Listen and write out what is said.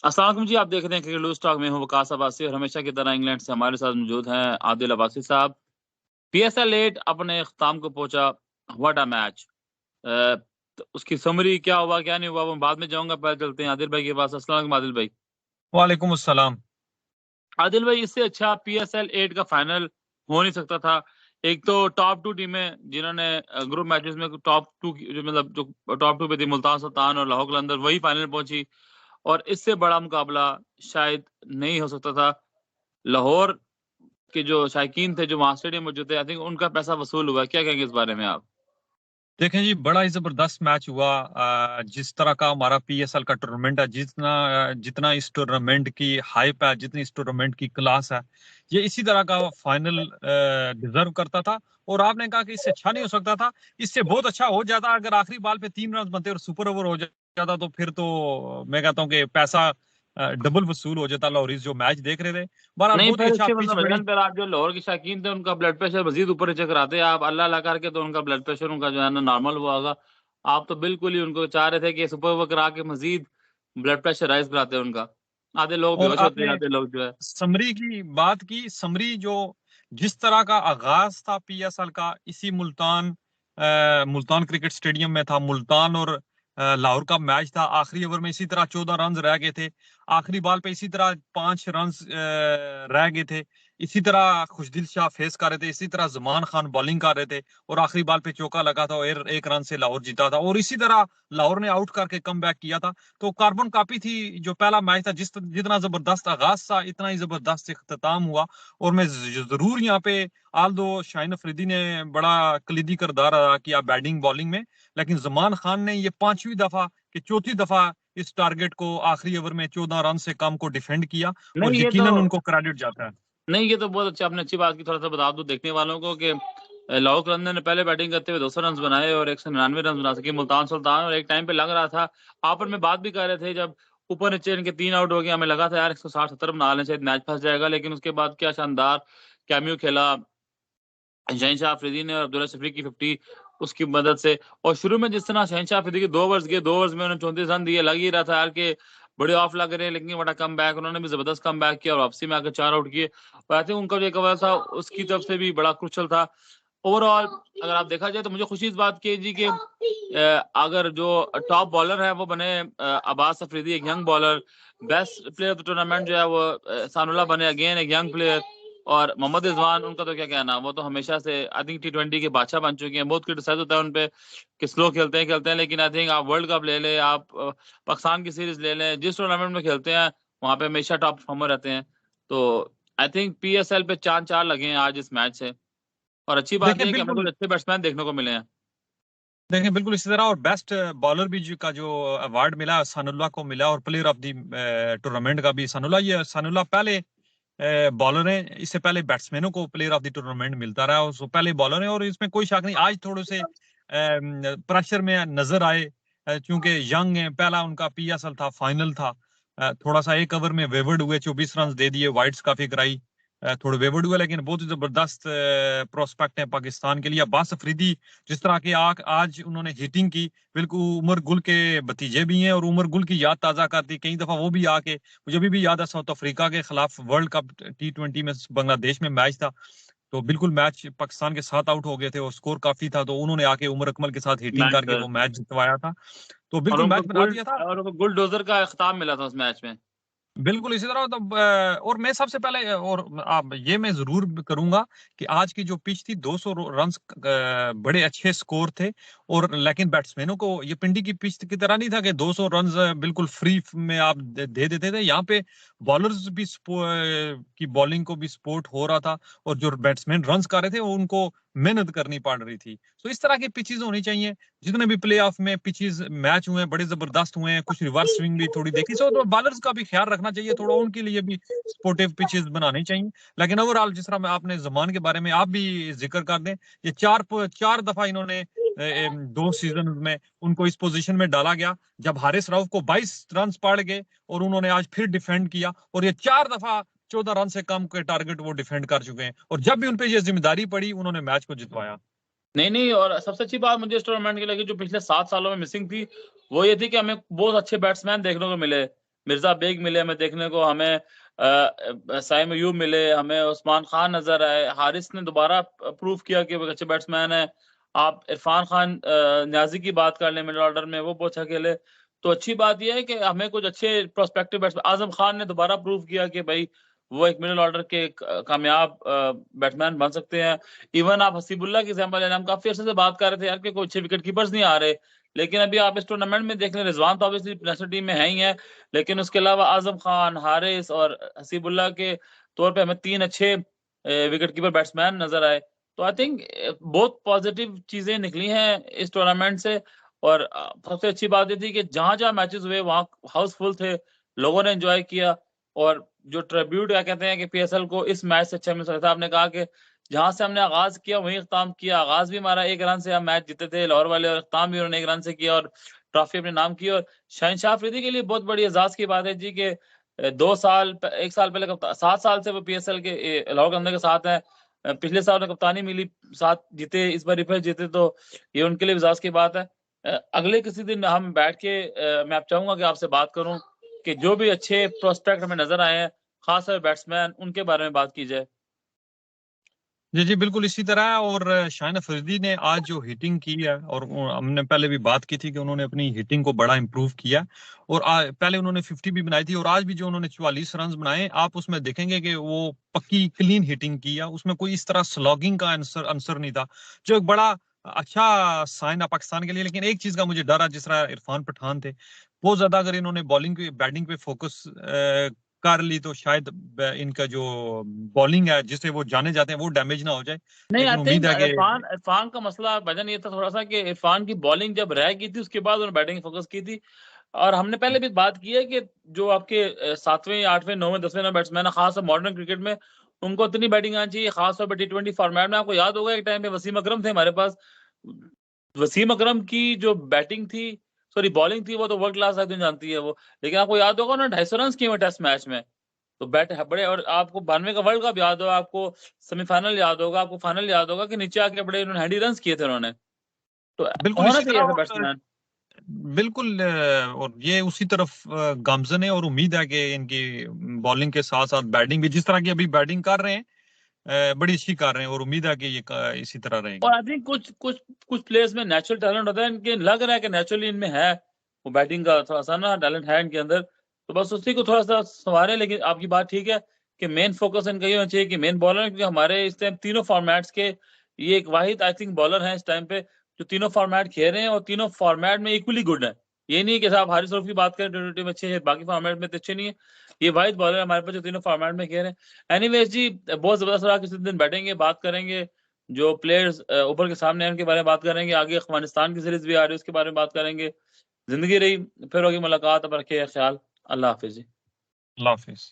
अस्सलाम वालेकुम जी। आप देख रहे हैं क्रिकेट लूज टॉक में हूं वकास अब्बासी और हमेशा की तरह इंग्लैंड से हमारे साथ मौजूद हैं आदिल अब्बासी साहब। पीएसएल 8 अपने इख्तिताम को पहुंचा। What a match. तो उसकी समरी क्या हुआ क्या नहीं हुआ वो बाद में जाऊंगा। पहले चलते हैं आदिल भाई के पास। अस्सलाम वालेकुम आदिल भाई। वालेकुम अस्सलाम। आदिल भाई, इससे अच्छा पीएसएल 8 का फाइनल हो नहीं सकता था। एक तो टॉप टू टीमें जिन्होंने ग्रुप मैचेस में टॉप टू जो मतलब जो टॉप टू पे थी, मुल्तान सुल्तान और लाहौर कलंदर, वही फाइनल पहुंची। और इससे बड़ा मुकाबला शायद नहीं हो सकता था। लाहौर के जो शायकीन थे, जो वहां स्टेडियम मौजूद थे, आई थिंक उनका पैसा वसूल हुआ। क्या कहेंगे इस बारे में आप? देखें जी, बड़ा ही जबरदस्त मैच हुआ। जिस तरह का हमारा पीएसएल का टूर्नामेंट है, जितना इस टूर्नामेंट की हाइप है, जितनी इस टूर्नामेंट की क्लास है, ये इसी तरह का फाइनल डिजर्व करता था। और आपने कहा कि इससे अच्छा नहीं हो सकता था। इससे बहुत अच्छा हो जाता अगर आखिरी बॉल पे 3 रन बनते और सुपर ओवर हो जाता, तो फिर तो मैं कहता हूँ कि पैसा डबल वसूल हो जाता लाहौरीज जो मैच देख रहे थे। बहरहाल नहीं, बहुत ही फिर अच्छा इसके पिच मतलब बड़ी। भाईजान, फिर आप जो लाहौर के शायकीन थे उनका ब्लड प्रेशर मजीद ऊपर नीचे कराते। आप अल्लाह अल्लाह करके तो उनका ब्लड प्रेशर उनका जो है ना नॉर्मल हुआ होगा। आप तो बिल्कुल ही उनको चाह रहे थे कि सुपर ओवर करा के मजीद ब्लड प्रेशर राइज कराते उनका। आधे लोग और बेहोश होते हैं, आपने आधे लोग जो है। समरी की बात की। समरी जो जिस तरह का आगाज था पीएसएल का, इसी मुल्तान क्रिकेट स्टेडियम में था। मुल्तान और लाहौर का मैच था। आखिरी ओवर में इसी तरह 14 रन रह गए थे। आखिरी बॉल पे इसी तरह 5 रन रह गए थे। इसी तरह खुशदिल शाह फेस कर रहे थे, इसी तरह जमान खान बॉलिंग कर रहे थे और आखिरी बॉल पे चौका लगा था और 1 रन से लाहौर जीता था। और इसी तरह लाहौर ने आउट करके कम किया था। तो कार्बन कॉपी थी जो पहला मैच था। जितना जबरदस्त आगाज था, इतना ही जबरदस्त इख्तिताम हुआ। और मैं जरूर यहाँ पे, आल्दो शाहीन अफरीदी ने बड़ा कलीदी किरदार अदा किया बैटिंग बॉलिंग में, लेकिन जमान खान ने ये पांचवी दफा कि चौथी दफा इस टारगेट को आखिरी ओवर में 14 रन से कम को डिफेंड किया। और नहीं ये तो यकीनन उनको क्रेडिट जाता है। नहीं, ये तो बहुत अच्छा, आपने अच्छी बात की। थोड़ा सा बता दूं देखने वालों को कि लाहौर कलंदर ने पहले बैटिंग करते हुए 200 रन बनाए और 199 रन बना सके मुल्तान सुल्तान। और एक टाइम पे लग रहा था, आप और मैं बात भी कर रहे थे, जब ऊपर नीचे इनके 3 आउट हो गए, हमें लगा था यार 160-70 बना लें, शायद मैच फंस जाएगा। लेकिन उसके बाद क्या शानदार कैमियो खेला शहनशाह अफरीदी ने और अब्दुल्ला शफीक की 50 उसकी मदद से। और शुरू में जिस तरह शहनशाह अफरीदी के 2 ओवर्स गए, 2 ओवर्स में उन्होंने 34 रन दिए, लग ही रहा था यार कि बड़े ऑफ लग रहे हैं। लेकिन बड़ा कम बैक, उन्होंने भी जबरदस्त कम बैक किया और वापसी में आकर 4 आउट किए। और आई थिंक उनका जो कवर था उसकी तरफ से भी बड़ा क्रुशल था। ओवरऑल अगर आप देखा जाए तो मुझे खुशी इस बात की है जी कि अगर जो टॉप बॉलर है वो बने अब्बास अफरीदी, एक young bowler. Best player of the tournament जो है वो सानुल्लाह बने, अगेन एक यंग प्लेयर। और मोहम्मद रिजवान, उनका तो क्या कहना, वो तो हमेशा से आई थिंक T20 के बादशाह बन चुके हैं। बहुत क्रिटिसाइज होता है उन पे कि स्लो खेलते हैं, लेकिन आई थिंक आप वर्ल्ड कप ले लें, आप पाकिस्तान की सीरीज ले लें, जिस टूर्नामेंट में खेलते हैं वहां पे हमेशा टॉप परफॉर्मर रहते हैं। तो आई थिंक पीएसएल पे चांद चार लगे हैं आज इस मैच से। और अच्छी बात यह देखें है कि हमें कुछ बिल्कुल, अच्छे बैट्समैन देखने को मिले हैं। बिल्कुल इसी तरह। और बेस्ट बॉलर भी का जो अवार्ड मिला सानुल्लाह को मिला, और प्लेयर ऑफ द टूर्नामेंट का भी सानुल्लाह। ये सानुल्लाह पहले बॉलर हैं। इससे पहले बैट्समैनों को प्लेयर ऑफ द टूर्नामेंट मिलता रहा, उसको पहले बॉलर हैं। और इसमें कोई शक नहीं, आज थोड़े से प्रेशर में नजर आए, क्योंकि यंग है, पहला उनका पीएसएल था, फाइनल था। थोड़ा सा एक ओवर में वेवर्ड हुए, 24 रन दे दिए, वाइड्स काफी कराई, थोड़े वेवर्ड हुए। लेकिन बहुत ही जबरदस्त प्रोस्पेक्ट है पाकिस्तान के लिए। अब्बास अफरीदी जिस तरह की आज उन्होंने हिटिंग की, बिल्कुल उमर गुल के भतीजे भी हैं और उमर गुल की याद ताजा करती कई दफा वो भी आके। मुझे अभी भी याद है, साउथ अफ्रीका के खिलाफ वर्ल्ड कप T20 में बांग्लादेश में मैच था, तो बिल्कुल मैच पाकिस्तान के 7 आउट हो गए थे और स्कोर काफी था, तो उन्होंने आके उमर अकमल के साथ हिटिंग मैच करके वो मैच जितवाया था। तो और बिल्कुल मैच बना दिया था। उनको गुल डोजर का खिताब मिला था उस मैच में। बिल्कुल इसी तरह। तो और मैं सबसे पहले, और आप ये मैं जरूर करूंगा कि आज की जो पिच थी, 200 रन, बड़े अच्छे स्कोर थे। और लेकिन बैट्समैनों को ये पिंडी की पिच की तरह नहीं था कि 200 रन बिल्कुल फ्री में आप दे देते थे। यहाँ पे बॉलर्स भी की बॉलिंग को भी सपोर्ट हो रहा था, और जो बैट्समैन रन कर रहे थे वो उनको मेहनत करनी पड़ रही थी। तो इस तरह की पिचेस होनी चाहिए। जितने भी प्ले ऑफ में पिचेस मैच हुए हैं बड़े जबरदस्त हुए हैं। कुछ रिवर्स स्विंग भी थोड़ी देखी, सो तो बॉलर्स का भी ख्याल रखना चाहिए, थोड़ा उनके लिए भी स्पोर्टिव पिचेस बनानी चाहिए। लेकिन ओवरऑल जिस तरह मैं आपने जमान के बारे में आप भी जिक्र कर दें, ये चार दफा इन्होंने 2 सीजन में उनको इस पोजीशन में डाला गया जब हारिस राउफ को 22 रन पड़ गए, और उन्होंने आज फिर डिफेंड किया, और ये 4 दफा 14 रन से कम के टारगेट वो डिफेंड कर चुके हैं। और जब भी उन पे ये जिम्मेदारी पड़ी, उन्होंने मैच को जितवाया। नहीं नहीं, और सबसे अच्छी बात मुझे इस टूर्नामेंट की लगी जो पिछले 7 सालों में मिसिंग थी, वो ये थी कि हमें बहुत अच्छे बैट्समैन देखने को मिले। मिर्जा बेग मिले हमें देखने को, हमें साइम अयूब मिले, हमें उस्मान खान नजर आए, हारिस ने दोबारा प्रूव किया कि वो अच्छे बैट्समैन है। आप इरफान खान न्याजी की बात कर लें मिडिल ऑर्डर में, वो बहुत अच्छा खेले। तो अच्छी बात यह है कि हमें कुछ अच्छे प्रोस्पेक्टिव बैट्समैन, आजम खान ने दोबारा प्रूव किया कि भाई वो एक मिडिल ऑर्डर के कामयाब बैट्समैन बन सकते हैं। इवन आप हसीबुल्ला की एग्जाम्पल लेना, हम काफी अर्से से बात कर रहे थे यार कि कोई अच्छे विकेट कीपर्स नहीं आ रहे, लेकिन अभी आप इस टूर्नामेंट में देख लें, रिजवान तो ऑब्वियसली नेशनल टीम में है ही है, लेकिन उसके अलावा आजम खान, हारिस और हसीबुल्ला के तौर पे हमें 3 अच्छे विकेट कीपर बैट्समैन नजर आए। तो आई थिंक बहुत पॉजिटिव चीजें निकली हैं इस टूर्नामेंट से। और सबसे अच्छी बात ये थी कि जहां जहां मैचेस हुए वहां हाउसफुल थे, लोगों ने एंजॉय किया। और जो ट्रिब्यूट क्या कहते हैं कि पीएसएल को इस मैच से अच्छा मिल सकता था, आपने कहा कि जहां से हमने आगाज किया वहीं इख्ताम किया। आगाज भी हमारा 1 रन से हम मैच जीते थे लाहौर वाले, और इख्ताम भी उन्होंने 1 रन से किया और ट्रॉफी अपने नाम की। और शहनशाह अफरीदी के लिए बहुत बड़ी एजाज की बात है जी कि 2 साल 1 साल पहले 7 साल से वो पीएसएल के लाहौर के अंदर के साथ हैं। पिछले साल उन्हें कप्तानी मिली, साथ जीते, इस बार रिफर जीते, तो ये उनके लिए एजाज की बात है। अगले किसी दिन हम बैठ के मैं आप चाहूंगा कि आपसे बात करूं कि जो भी अच्छे प्रोस्पेक्ट हमें नजर आए हैं, खासकर बैट्समैन, उनके बारे में बात की जाए। जी जी बिल्कुल इसी तरह। और शाहिन अफरीदी ने आज जो हिटिंग की है, और हमने पहले भी बात की थी कि उन्होंने अपनी हिटिंग को बड़ा इंप्रूव किया, और पहले उन्होंने 50 भी बनाई थी, और आज भी जो उन्होंने 44 रन बनाए, आप उसमें देखेंगे कि वो पक्की क्लीन हिटिंग की है, उसमें कोई इस तरह स्लॉगिंग का आंसर नहीं था, जो एक बड़ा अच्छा साइन है पाकिस्तान के लिए। लेकिन एक चीज का मुझे डर है, जिस तरह इरफान पठान थे, बहुत ज्यादा अगर इन्होंने बॉलिंग पे बैटिंग पे फोकस कर ली तो शायद इनका जो बॉलिंग है जिससे वो जाने जाते हैं वो डैमेज ना हो जाए। नहीं, आई लेकिन उम्मीद थिंक है कि इरफान का मसला भजन ये था थोड़ा सा कि इरफान की बॉलिंग जब रह गई थी उसके बाद उन्होंने बैटिंग फोकस की थी। और हमने पहले भी बात की है कि जो आपके 7वें 8वें 9वें 10वें नंबर बैट्समैन है, खास मॉडर्न क्रिकेट में, उनको इतनी बैटिंग आनी चाहिए, खासतौर पर T20 फॉर्मेट में। आपको याद होगा एक टाइम पे वसीम अकरम थे हमारे पास, वसीम अकरम की जो बैटिंग थी, सॉरी बॉलिंग थी, वो तो वर्ल्ड क्लास आदमी जानती है वो। लेकिन आपको याद होगा उन्होंने 250 रन किए हुए टेस्ट मैच में, तो बैट है बड़े। और आपको 92 का वर्ल्ड कप याद होगा, आपको सेमीफाइनल याद होगा, आपको फाइनल याद होगा कि नीचे आके बड़े उन्होंने हैंडी रन किए थे उन्होंने। तो बिल्कुल होना इसी चाहिए तरह। ऐसा और बैट्समैन। बिल्कुल और ये उसी तरफ गामजन है, और उम्मीद है कि इनकी बॉलिंग के साथ साथ बैटिंग भी, जिस तरह की अभी बैटिंग कर रहे हैं, बड़ी अच्छी कर रहे हैं, और उम्मीद है कि ये इसी तरह और रहेगी। आई थिंक कुछ कुछ कुछ प्लेयर्स में नेचुरल टैलेंट होता है, इनके लग रहा है कि नेचुरली इनमें है वो बैटिंग का थोड़ा सा ना टैलेंट है इनके अंदर, तो बस उसी को थोड़ा सा संवारे। लेकिन आपकी बात ठीक है कि मेन फोकस इनका ये होना चाहिए कि मेन बॉलर, क्योंकि हमारे इस टाइम तीनों फॉर्मेट्स के ये एक वाहिद आई थिंक बॉलर हैं इस टाइम पे जो तीनों फॉर्मेट खेल रहे हैं, और तीनों फॉर्मेट में इक्वली गुड है। ये नहीं कि साहब हारिस रऊफ की बात करें T20 में अच्छे हैं, बाकी फॉर्मेट में तो अच्छे नहीं है। ये वाहिद बॉलर है हमारे पास जो तीनों फॉर्मेट में खेल रहे हैं। एनीवेज जी, बहुत जबरदस्त रहा, किसी दिन बैठेंगे, बात करेंगे, जो प्लेयर्स ऊपर के सामने हैं उनके बारे में बात करेंगे, आगे अफगानिस्तान की सीरीज भी आ रही है उसके बारे में बात करेंगे। जिंदगी रही फिर होगी मुलाकात, अब रखिए ख्याल। अल्लाह हाफिज जी। अल्लाह हाफिज।